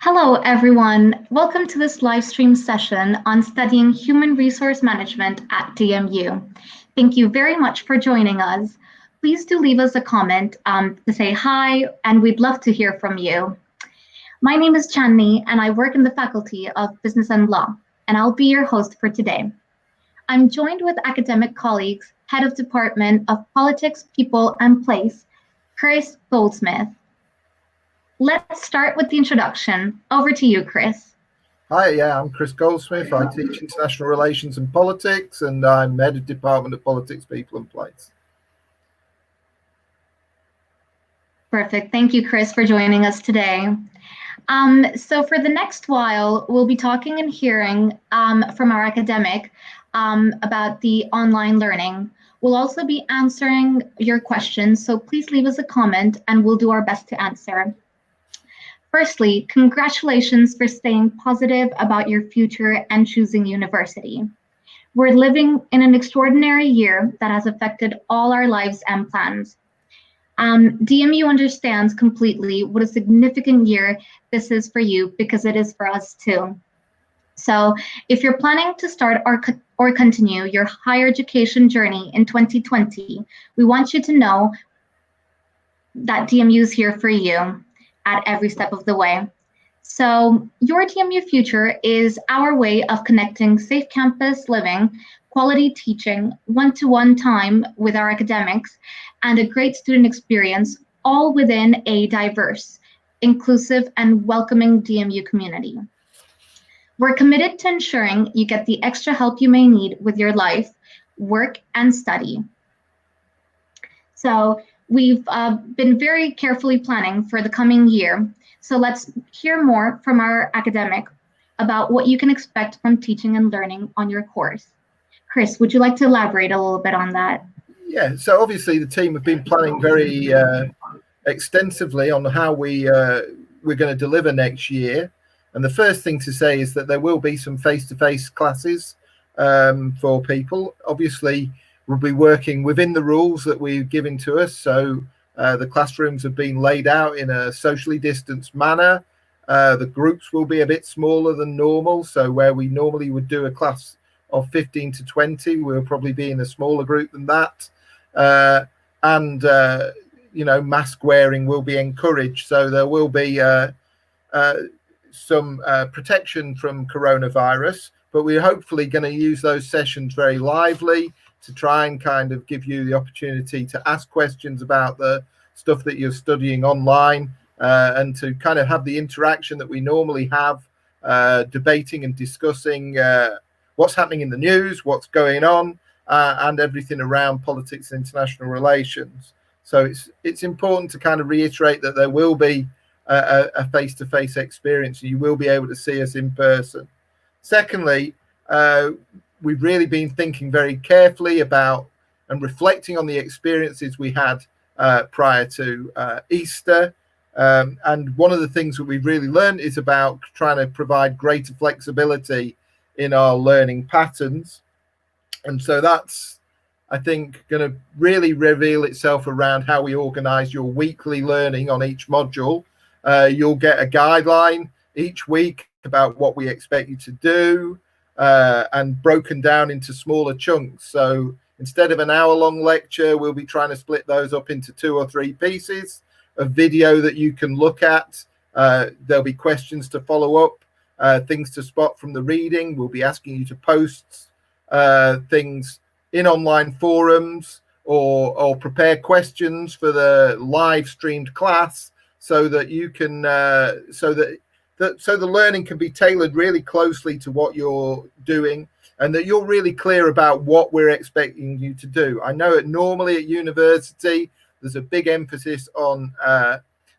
Hello, everyone. Welcome to this live stream session on studying human resource management at DMU. Thank you very much for joining us. Please do leave us a comment to say hi, and we'd love to hear from you. My name is Chandni, and I work in the Faculty of Business and Law, and I'll be your host for today. I'm joined with academic colleagues, Head of Department of Politics, People, and Place, Chris Goldsmith. Let's start with the introduction. Over to you, Chris. Hi, I'm Chris Goldsmith. I teach International Relations and Politics, and I'm Head of Department of Politics, People and Place. Perfect. Thank you, Chris, for joining us today. So for the next while, we'll be talking and hearing from our academic about the online learning. We'll also be answering your questions, so please leave us a comment and we'll do our best to answer. Firstly, congratulations for staying positive about your future and choosing university. We're living in an extraordinary year that has affected all our lives and plans. DMU understands completely what a significant year this is for you because it is for us too. So if you're planning to start or continue your higher education journey in 2020, we want you to know that DMU is here for you at every step of the way. So your DMU future is our way of connecting safe campus living, quality teaching, one-to-one time with our academics, and a great student experience, all within a diverse, inclusive, and welcoming DMU community. We're committed to ensuring you get the extra help you may need with your life, work, and study. So we've been very carefully planning for the coming year. So let's hear more from our academic about what you can expect from teaching and learning on your course. Chris, would you like to elaborate a little bit on that? Yeah, so obviously the team have been planning very extensively on how we're going to deliver next year. And the first thing to say is that there will be some face-to-face classes for people. Obviously, we'll be working within the rules that we've given to us. So the classrooms have been laid out in a socially distanced manner. The groups will be a bit smaller than normal. So where we normally would do a class of 15 to 20, we'll probably be in a smaller group than that. Mask wearing will be encouraged. So there will be some protection from coronavirus, but we're hopefully going to use those sessions very lively to try and kind of give you the opportunity to ask questions about the stuff that you're studying online and to kind of have the interaction that we normally have, debating and discussing what's happening in the news, what's going on, and everything around politics and international relations. So it's important to kind of reiterate that there will be a face-to-face experience. You will be able to see us in person. Secondly, we've really been thinking very carefully about and reflecting on the experiences we had prior to Easter. And one of the things that we've really learned is about trying to provide greater flexibility in our learning patterns. And so that's, I think, going to really reveal itself around how we organize your weekly learning on each module. You'll get a guideline each week about what we expect you to do, and broken down into smaller chunks. So instead of an hour-long lecture, we'll be trying to split those up into 2 or 3 pieces of video that you can look at. There'll be questions to follow up, things to spot from the reading. We'll be asking you to post things in online forums or prepare questions for the live streamed class so that you can so the learning can be tailored really closely to what you're doing and that you're really clear about what we're expecting you to do. I know normally at university, there's a big emphasis on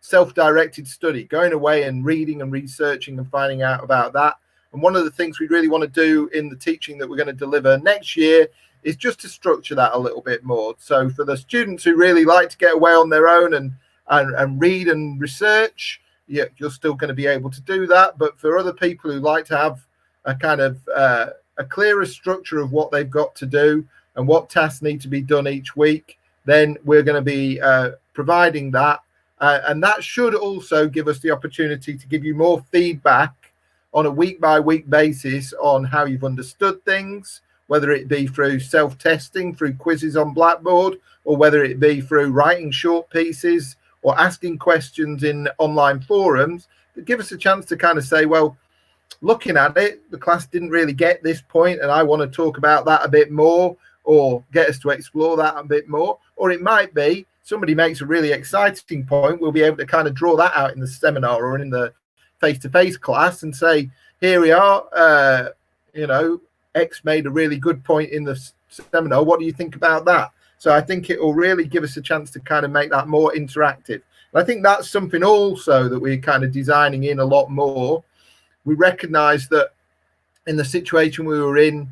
self-directed study, going away and reading and researching and finding out about that. And one of the things we really want to do in the teaching that we're going to deliver next year is just to structure that a little bit more. So for the students who really like to get away on their own and read and research, yeah, you're still going to be able to do that. But for other people who like to have a kind of a clearer structure of what they've got to do and what tasks need to be done each week, then we're going to be providing that And that should also give us the opportunity to give you more feedback on a week-by-week basis on how you've understood things, whether it be through self-testing, through quizzes on Blackboard, or whether it be through writing short pieces or asking questions in online forums that give us a chance to kind of say, well, looking at it, the class didn't really get this point, and I want to talk about that a bit more, or get us to explore that a bit more. Or it might be somebody makes a really exciting point, we'll be able to kind of draw that out in the seminar or in the face-to-face class and say, here we are, X made a really good point in the seminar. What do you think about that? So I think it will really give us a chance to kind of make that more interactive. And I think that's something also that we're kind of designing in a lot more. We recognize that in the situation we were in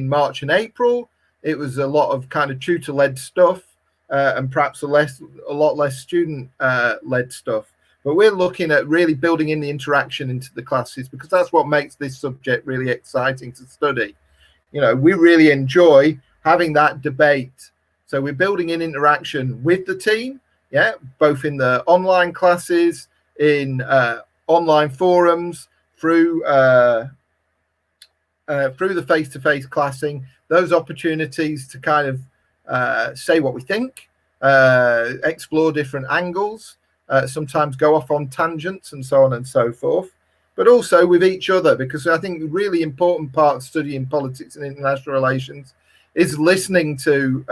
March and April, it was a lot of kind of tutor-led stuff and perhaps a lot less student-led stuff. But we're looking at really building in the interaction into the classes, because that's what makes this subject really exciting to study. We really enjoy having that debate. So we're building in interaction with the team, both in the online classes, in online forums, through the face-to-face classing, those opportunities to kind of say what we think, explore different angles, sometimes go off on tangents and so on and so forth, but also with each other, because I think a really important part of studying politics and international relations is listening to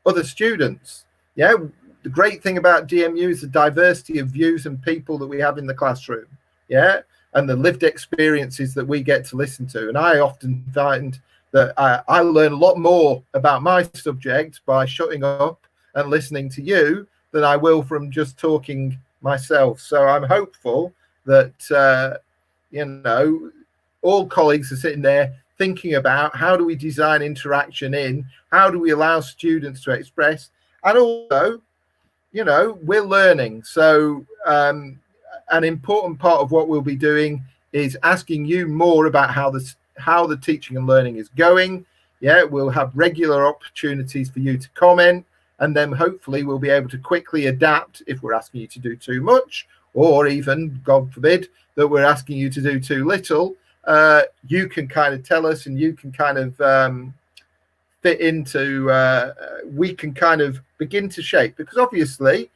other students. The great thing about DMU is the diversity of views and people that we have in the classroom, and the lived experiences that we get to listen to. And I often find that I learn a lot more about my subject by shutting up and listening to you than I will from just talking myself. So I'm hopeful that, all colleagues are sitting there thinking about how do we design interaction in, how do we allow students to express, and also, we're learning. So an important part of what we'll be doing is asking you more about how the teaching and learning is going. We'll have regular opportunities for you to comment, and then hopefully we'll be able to quickly adapt if we're asking you to do too much, or even, God forbid, that we're asking you to do too little. You can kind of tell us, and you can kind of fit into, we can kind of begin to shape, because obviously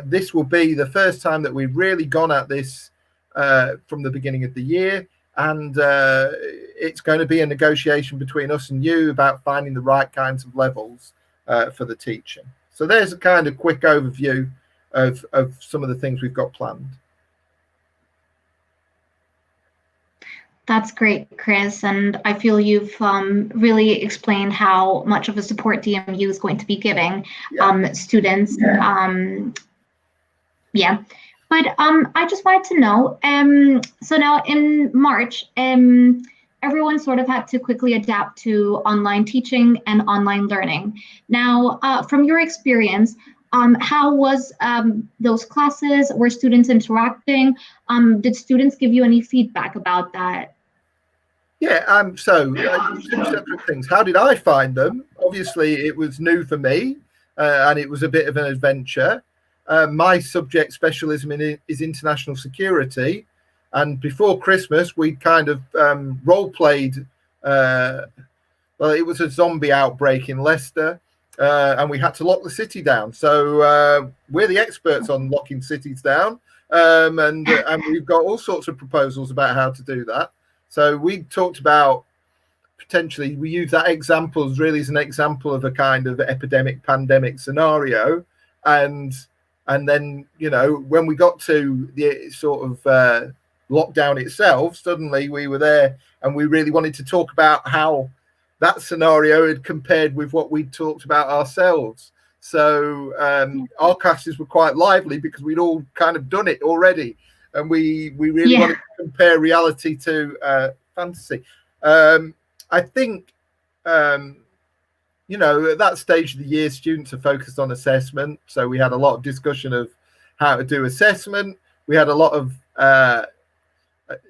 this will be the first time that we've really gone at this from the beginning of the year, and it's going to be a negotiation between us and you about finding the right kinds of levels for the teaching. So there's a kind of quick overview of some of the things we've got planned. That's great, Chris, and I feel you've really explained how much of a support DMU is going to be giving students. But I just wanted to know, so now in March, everyone sort of had to quickly adapt to online teaching and online learning. Now, from your experience, how was those classes? Were students interacting? Did students give you any feedback about that? So two separate things. How did I find them? Obviously, it was new for me, and it was a bit of an adventure. My subject specialism is international security, and before Christmas, we kind of role played. Well, it was a zombie outbreak in Leicester, and we had to lock the city down. So we're the experts on locking cities down, and we've got all sorts of proposals about how to do that. So we talked about potentially, we use that example as really as an example of a kind of epidemic pandemic scenario. And then, when we got to the sort of lockdown itself, suddenly we were there and we really wanted to talk about how that scenario had compared with what we talked about ourselves. So our classes were quite lively because we'd all kind of done it already. And we really wanted to compare reality to fantasy. I think, at that stage of the year, students are focused on assessment. So we had a lot of discussion of how to do assessment. We had a lot of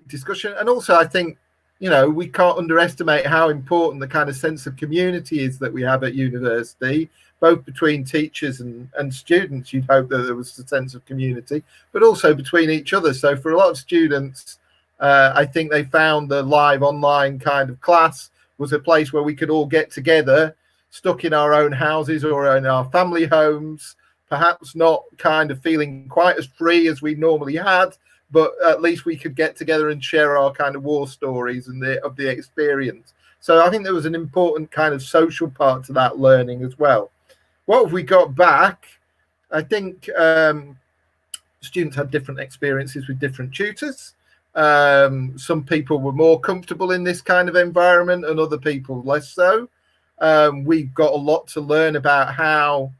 discussion. And also, I think, we can't underestimate how important the kind of sense of community is that we have at university, both between teachers and students. You'd hope that there was a sense of community, but also between each other. So for a lot of students, I think they found the live online kind of class was a place where we could all get together, stuck in our own houses or in our family homes, perhaps not kind of feeling quite as free as we normally had, but at least we could get together and share our kind of war stories and of the experience. So I think there was an important kind of social part to that learning as well. What have we got back? I think students had different experiences with different tutors. Some people were more comfortable in this kind of environment and other people less so. We've got a lot to learn about how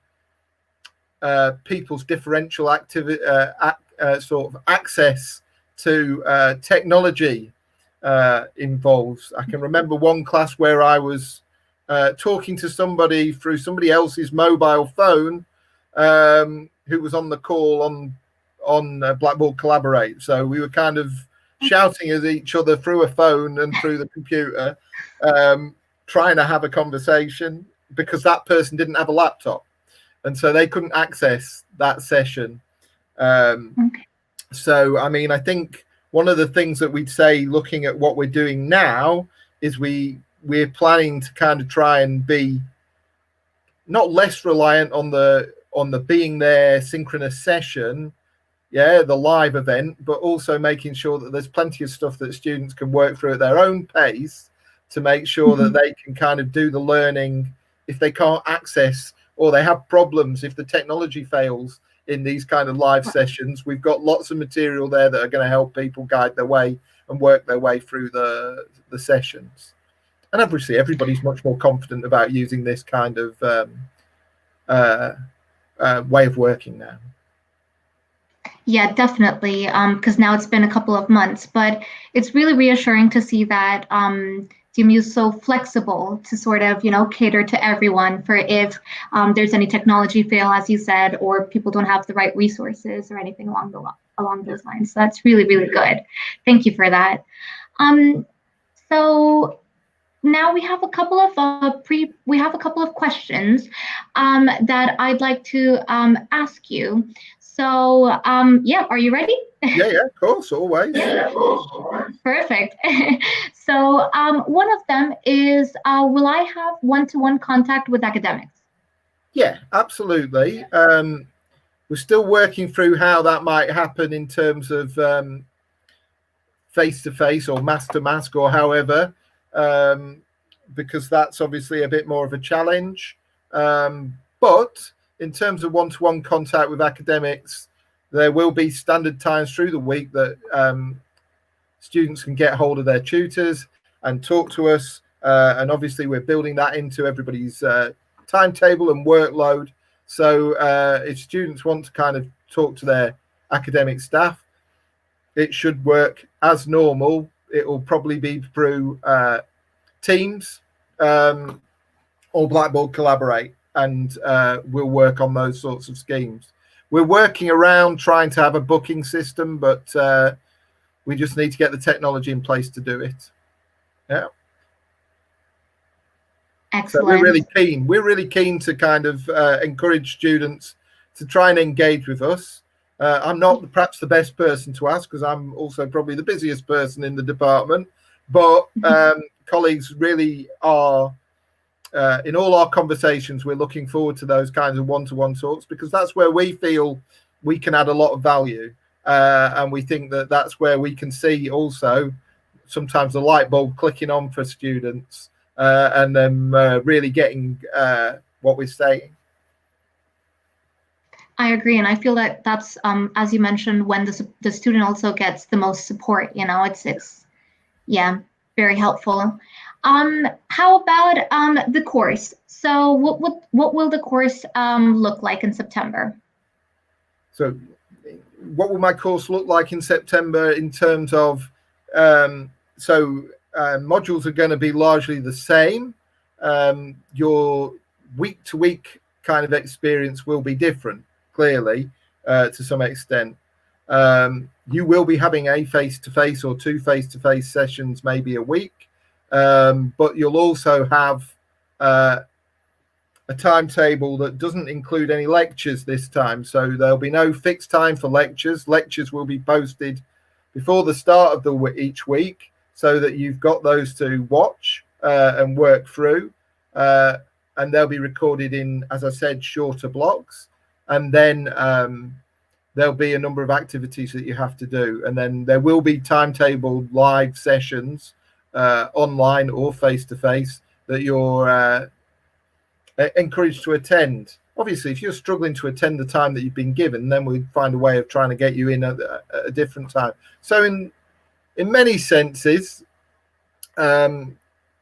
people's differential activity, sort of access to technology involves. I can remember one class where I was talking to somebody through somebody else's mobile phone who was on the call on Blackboard Collaborate. So we were kind of shouting at each other through a phone and through the computer, trying to have a conversation because that person didn't have a laptop. And so they couldn't access that session. Okay. So, I mean, I think one of the things that we'd say looking at what we're doing now is we're planning to kind of try and be not less reliant on the being there synchronous session, the live event, but also making sure that there's plenty of stuff that students can work through at their own pace to make sure that they can kind of do the learning if they can't access or they have problems if the technology fails in these kind of live sessions. We've got lots of material there that are going to help people guide their way and work their way through the sessions. And obviously everybody's much more confident about using this kind of way of working now. Yeah, definitely. Because now it's been a couple of months, but it's really reassuring to see that DMU is so flexible to sort of, cater to everyone for if there's any technology fail, as you said, or people don't have the right resources or anything along those lines. So that's really, really good. Thank you for that. So now we have a couple of questions that I'd like to ask you. So are you ready? Yeah, of course, always. Perfect. So one of them is, will I have one-to-one contact with academics? Yeah, absolutely. We're still working through how that might happen in terms of face-to-face or mask-to-mask or however, because that's obviously a bit more of a challenge. But in terms of one-to-one contact with academics, there will be standard times through the week that students can get hold of their tutors and talk to us. And obviously we're building that into everybody's timetable and workload. So if students want to kind of talk to their academic staff, it should work as normal. It will probably be through Teams or Blackboard Collaborate, and we'll work on those sorts of schemes. We're working around trying to have a booking system, but we just need to get the technology in place to do it. Yeah. Excellent. So we're really keen to kind of encourage students to try and engage with us. I'm not perhaps the best person to ask because I'm also probably the busiest person in the department, but colleagues really are, in all our conversations, we're looking forward to those kinds of one-to-one talks because that's where we feel we can add a lot of value. And we think that that's where we can see also sometimes the light bulb clicking on for students and them really getting what we're saying. I agree, and I feel that that's, as you mentioned, when the student also gets the most support. It's very helpful. How about the course? So, what will the course look like in September? So, what will my course look like in September in terms of modules are going to be largely the same. Your week-to-week kind of experience will be different. Clearly, to some extent, you will be having a face-to-face or two face-to-face sessions maybe a week, but you'll also have a timetable that doesn't include any lectures this time. So there'll be no fixed time for lectures. Lectures will be posted before the start of each week, so that you've got those to watch and work through. And they'll be recorded in, as I said, shorter blocks. And then there'll be a number of activities that you have to do. And then there will be timetabled live sessions, online or face-to-face, that you're encouraged to attend. Obviously, if you're struggling to attend the time that you've been given, then we'd find a way of trying to get you in at a different time. So in many senses, the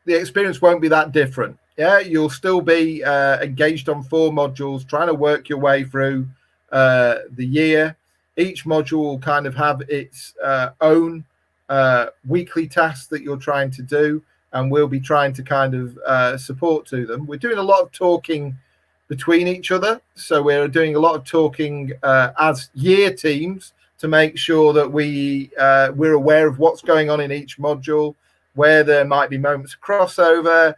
experience won't be that different. Yeah, you'll still be engaged on 4 modules, trying to work your way through the year. Each module will kind of have its own weekly tasks that you're trying to do, and we'll be trying to kind of support to them. We're doing a lot of talking between each other, so we're doing a lot of talking as year teams to make sure that we're aware of what's going on in each module, where there might be moments of crossover,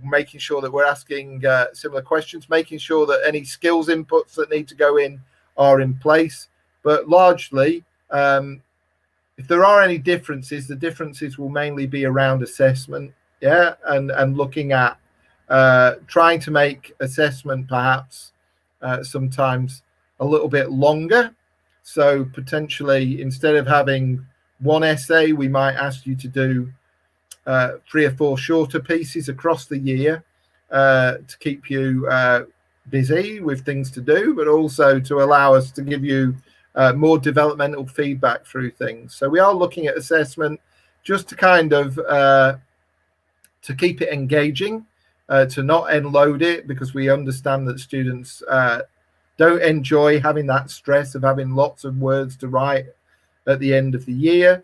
making sure that we're asking similar questions, making sure that any skills inputs that need to go in are in place. But largely, if there are any differences, the differences will mainly be around assessment, and looking at trying to make assessment perhaps sometimes a little bit longer. So potentially, instead of having one essay, we might ask you to do 3 or 4 shorter pieces across the year to keep you busy with things to do, but also to allow us to give you more developmental feedback through things. So we are looking at assessment just to kind of to keep it engaging, to not end-load it, because we understand that students don't enjoy having that stress of having lots of words to write at the end of the year.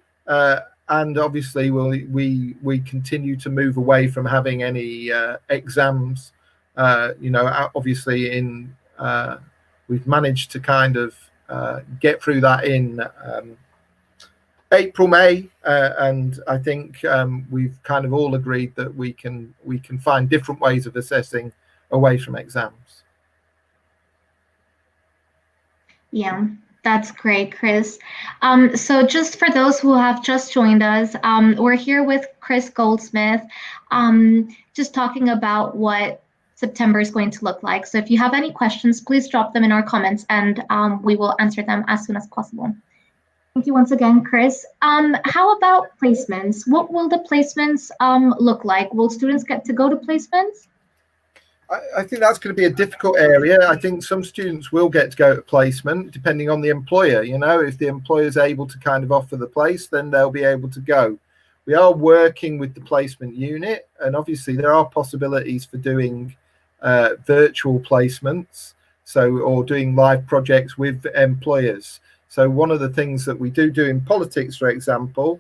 And obviously, we continue to move away from having any exams. Obviously, we've managed to kind of get through that in April, May, and I think we've kind of all agreed that we can find different ways of assessing away from exams. Yeah, that's great, Chris. So just for those who have just joined us, we're here with Chris Goldsmith, just talking about what September is going to look like. So if you have any questions, please drop them in our comments, and we will answer them as soon as possible. Thank you once again, Chris. How about placements? What will the placements look like? Will students get to go to placements? I think that's going to be a difficult area. I think some students will get to go to placement depending on the employer. If the employer is able to kind of offer the place, then they'll be able to go. We are working with the placement unit, and obviously there are possibilities for doing virtual placements, or doing live projects with employers. So one of the things that we do in politics, for example,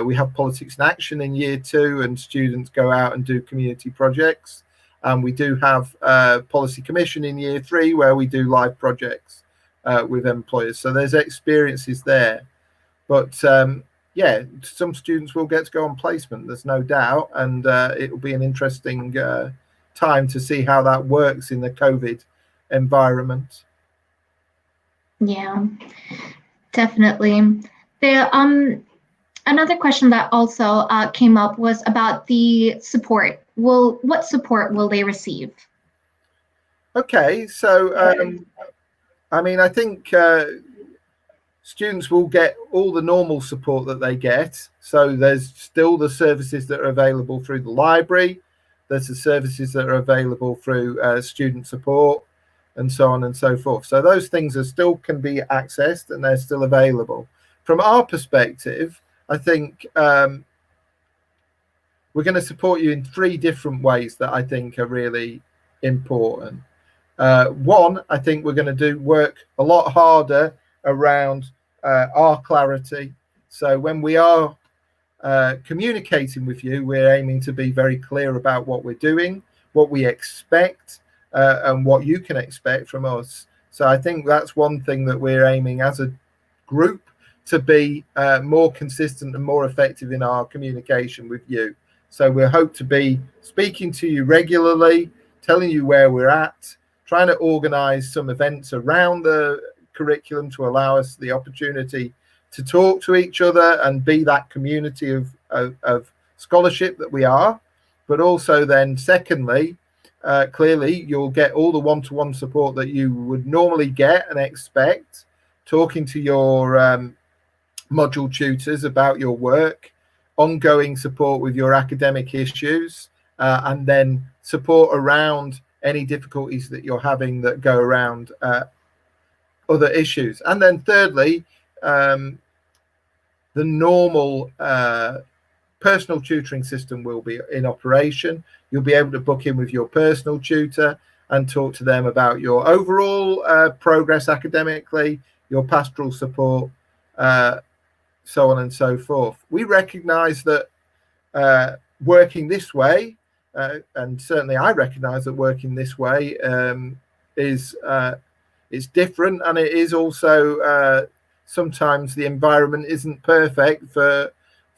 we have Politics in Action in year 2, and students go out and do community projects. And we do have Policy Commission in year 3, where we do live projects with employers. So there's experiences there. But some students will get to go on placement, there's no doubt. And it will be an interesting time to see how that works in the COVID environment. Yeah, definitely. Another question that also came up was about the support. What support will they receive? Okay, so I think students will get all the normal support that they get. So there's still the services that are available through the library. There's the services that are available through student support, and so on and so forth. So those things can be accessed, and they're still available. From our perspective, I think we're going to support you in 3 different ways that I think are really important. One, I think we're going to work a lot harder around our clarity. So when we are communicating with you, we're aiming to be very clear about what we're doing, what we expect, and what you can expect from us. So I think that's one thing that we're aiming as a group to be more consistent and more effective in our communication with you. So we hope to be speaking to you regularly, telling you where we're at, trying to organize some events around the curriculum to allow us the opportunity to talk to each other and be that community of scholarship that we are. But also then, secondly, clearly you'll get all the one-to-one support that you would normally get and expect, talking to your module tutors about your work, ongoing support with your academic issues, and then support around any difficulties that you're having that go around other issues. And then thirdly, the normal personal tutoring system will be in operation. You'll be able to book in with your personal tutor and talk to them about your overall progress academically, your pastoral support, so on and so forth. We recognize that working this way, and certainly I recognize that working this way is different, and it is also sometimes the environment isn't perfect for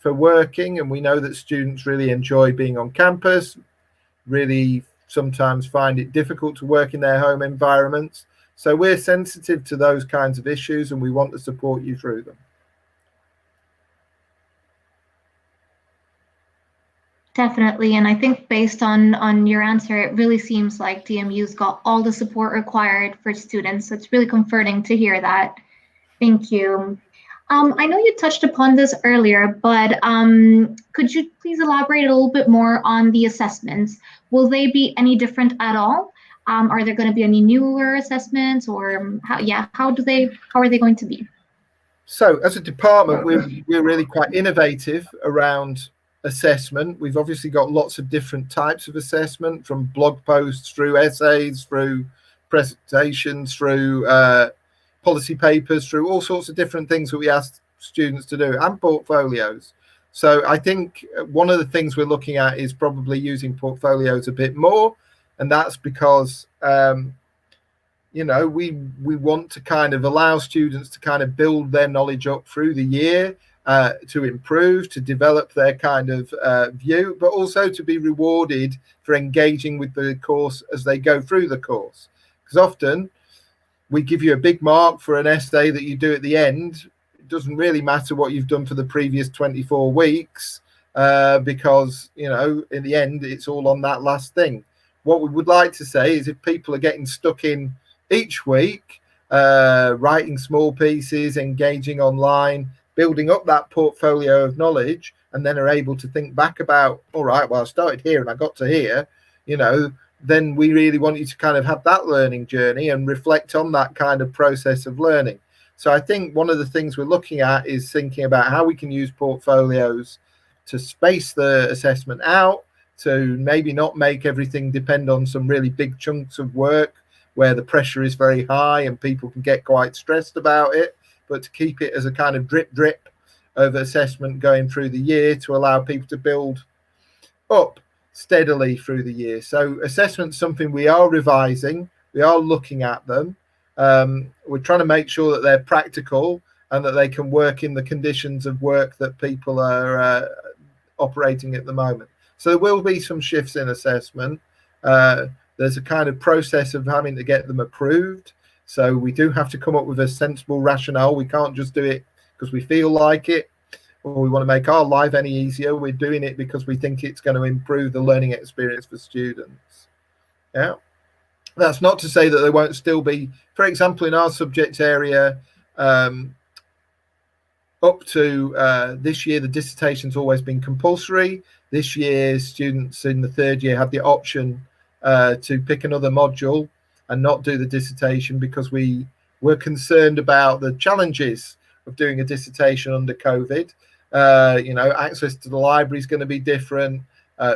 working, and we know that students really enjoy being on campus, really sometimes find it difficult to work in their home environments. So we're sensitive to those kinds of issues, and we want to support you through them. Definitely. And I think based on your answer, it really seems like DMU's got all the support required for students. So it's really comforting to hear that. Thank you. I know you touched upon this earlier, but could you please elaborate a little bit more on the assessments? Will they be any different at all? Are there going to be any newer assessments, or how are they going to be? So as a department, we're really quite innovative around assessment. We've obviously got lots of different types of assessment, from blog posts through essays, through presentations, through policy papers, through all sorts of different things that we ask students to do, and portfolios. So I think one of the things we're looking at is probably using portfolios a bit more, and that's because you know, we want to kind of allow students to kind of build their knowledge up through the year, to improve, to develop their kind of view, but also to be rewarded for engaging with the course as they go through the course. Because often we give you a big mark for an essay that you do at the end. It doesn't really matter what you've done for the previous 24 weeks, because, you know, in the end, it's all on that last thing. What we would like to say is if people are getting stuck in each week, writing small pieces, engaging online, building up that portfolio of knowledge, and then are able to think back about, all right, well, I started here and I got to here, you know, then we really want you to kind of have that learning journey and reflect on that kind of process of learning. So I think one of the things we're looking at is thinking about how we can use portfolios to space the assessment out, to maybe not make everything depend on some really big chunks of work where the pressure is very high and people can get quite stressed about it, but to keep it as a kind of drip of assessment going through the year to allow people to build up steadily through the year. So assessment's something we are revising. We are looking at them. We're trying to make sure that they're practical and that they can work in the conditions of work that people are operating at the moment. So there will be some shifts in assessment. There's a kind of process of having to get them approved. So we do have to come up with a sensible rationale. We can't just do it because we feel like it, or we want to make our life any easier. We're doing it because we think it's going to improve the learning experience for students. Yeah. That's not to say that there won't still be, for example, in our subject area, up to this year, the dissertation's always been compulsory. This year, students in the third year had the option to pick another module and not do the dissertation because we were concerned about the challenges of doing a dissertation under COVID. You know, access to the library is going to be different.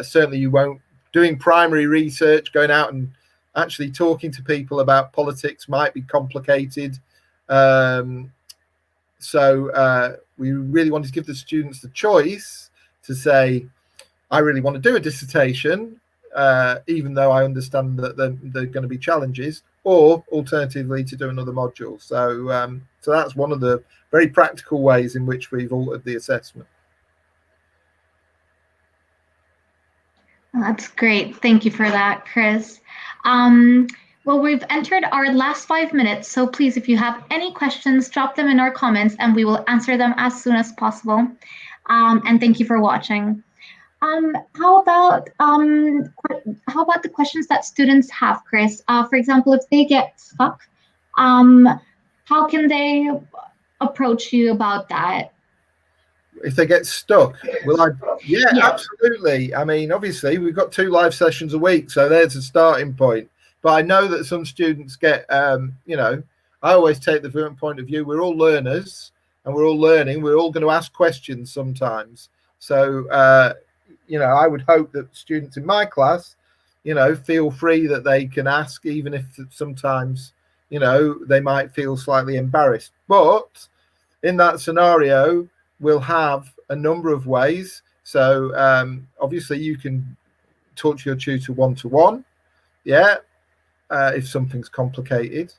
Certainly you won't, doing primary research, going out and actually talking to people about politics might be complicated. So we really wanted to give the students the choice to say, I really want to do a dissertation, even though I understand that there are going to be challenges, or alternatively to do another module. So so that's one of the very practical ways in which we've altered the assessment. That's great. Thank you for that, Chris. Well, we've entered our last 5 minutes, so please, if you have any questions, drop them in our comments and we will answer them as soon as possible. And thank you for watching. Um, how about um, how about the questions that students have, Chris? For example, if they get stuck, um, how can they approach you about that? If they get stuck, yeah, Yes. absolutely. I mean, obviously we've got 2 live sessions a week, so there's a starting point. But I know that some students get, I always take the point of view, we're all learners and we're all learning, we're all going to ask questions sometimes. So I would hope that students in my class, feel free that they can ask, even if sometimes, they might feel slightly embarrassed. But in that scenario, we'll have a number of ways. So obviously you can talk to your tutor one-to-one, if something's complicated.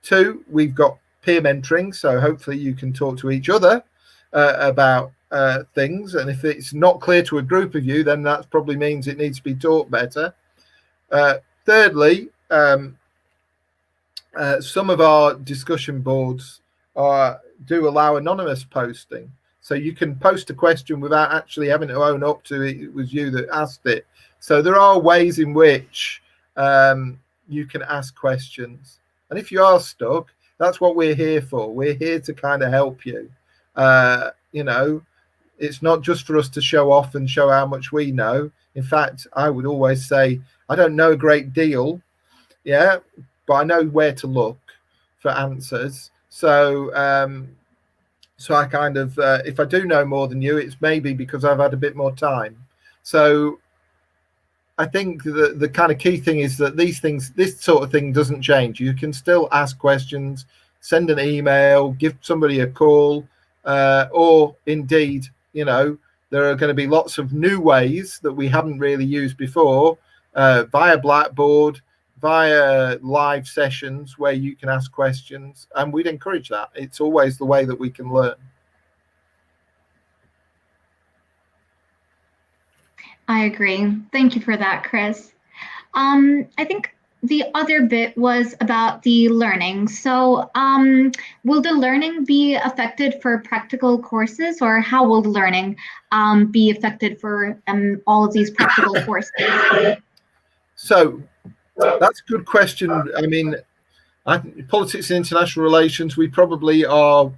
2, we've got peer mentoring, so hopefully you can talk to each other about things, and if it's not clear to a group of you, then that probably means it needs to be taught better. Thirdly, some of our discussion boards do allow anonymous posting, so you can post a question without actually having to own up to it was you that asked it. So there are ways in which you can ask questions, and if you are stuck, that's what we're here for. We're here to kind of help you. It's not just for us to show off and show how much we know. In fact, I would always say I don't know a great deal, but I know where to look for answers. So I kind of, if I do know more than you, it's maybe because I've had a bit more time. So I think the kind of key thing is that this sort of thing doesn't change. You can still ask questions, send an email, give somebody a call, or indeed, there are going to be lots of new ways that we haven't really used before, via Blackboard, via live sessions where you can ask questions, and we'd encourage that. It's always the way that we can learn. I agree. Thank you for that, Chris. I think the other bit was about the learning. So, will the learning be affected for practical courses, or how will the learning be affected for all of these practical courses? So that's a good question. I mean, politics and international relations, we probably are,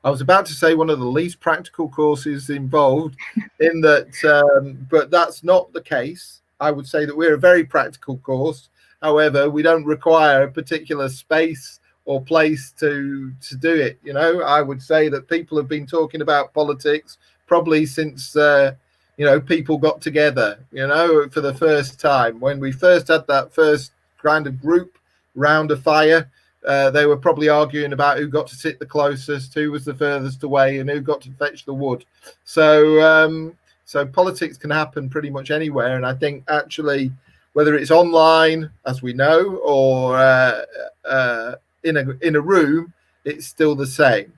I was about to say, one of the least practical courses involved in that, but that's not the case. I would say that we're a very practical course. However, we don't require a particular space or place to do it. I would say that people have been talking about politics probably since people got together, for the first time. When we first had that first kind of group round a fire, they were probably arguing about who got to sit the closest, who was the furthest away, and who got to fetch the wood. So politics can happen pretty much anywhere, and I think actually, whether it's online, as we know, or in a room, it's still the same.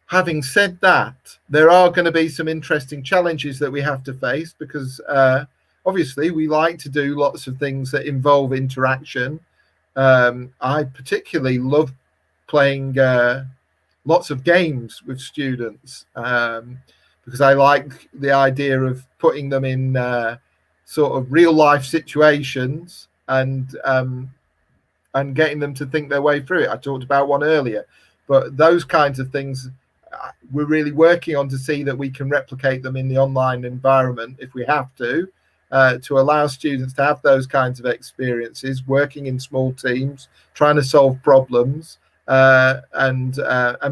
Having said that, there are going to be some interesting challenges that we have to face, because obviously we like to do lots of things that involve interaction. I particularly love playing lots of games with students, because I like the idea of putting them in sort of real life situations and getting them to think their way through it. I talked about one earlier, but those kinds of things we're really working on to see that we can replicate them in the online environment if we have to allow students to have those kinds of experiences, working in small teams, trying to solve problems, and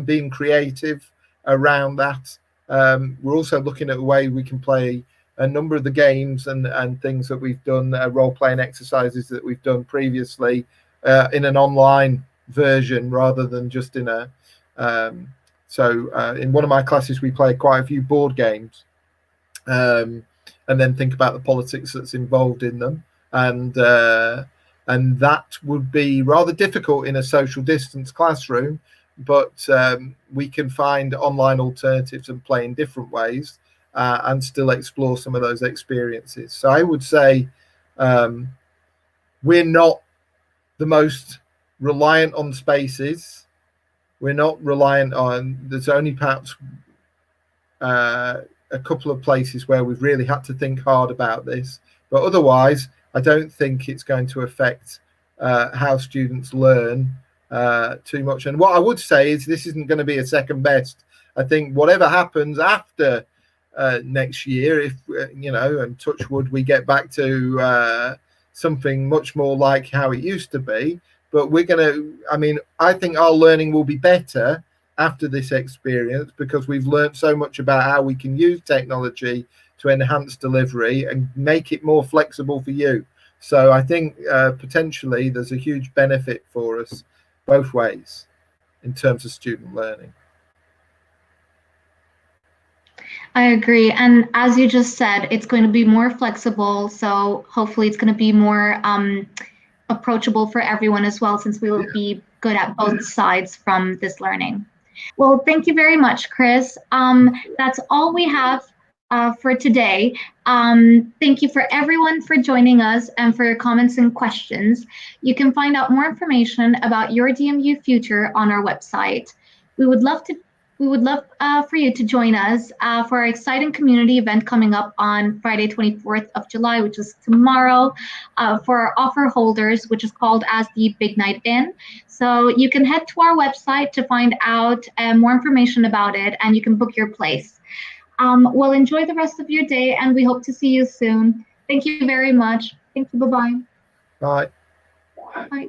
being creative around that. We're also looking at a way we can play a number of the games and things that we've done, role-playing exercises that we've done previously, in an online version rather than just in a in one of my classes we play quite a few board games, and then think about the politics that's involved in them, and that would be rather difficult in a social distance classroom, but we can find online alternatives and play in different ways, and still explore some of those experiences. So I would say we're not the most reliant on spaces. We're not reliant on, there's only perhaps a couple of places where we've really had to think hard about this, but otherwise I don't think it's going to affect how students learn too much. And what I would say is this isn't going to be a second best. I think whatever happens after next year, if and touch wood, we get back to something much more like how it used to be, but I think our learning will be better after this experience because we've learned so much about how we can use technology to enhance delivery and make it more flexible for you. So I think potentially there's a huge benefit for us both ways in terms of student learning. I agree. And as you just said, it's going to be more flexible. So hopefully it's going to be more approachable for everyone as well, since we will be good at both sides from this learning. Well, thank you very much, Chris. That's all we have for today. Thank you for everyone for joining us and for your comments and questions. You can find out more information about your DMU future on our website. We would love for you to join us for our exciting community event coming up on Friday, 24th of July, which is tomorrow, for our offer holders, which is called as the Big Night In. So you can head to our website to find out more information about it, and you can book your place. Well, enjoy the rest of your day, and we hope to see you soon. Thank you very much. Thank you. Bye-bye. Bye. Bye.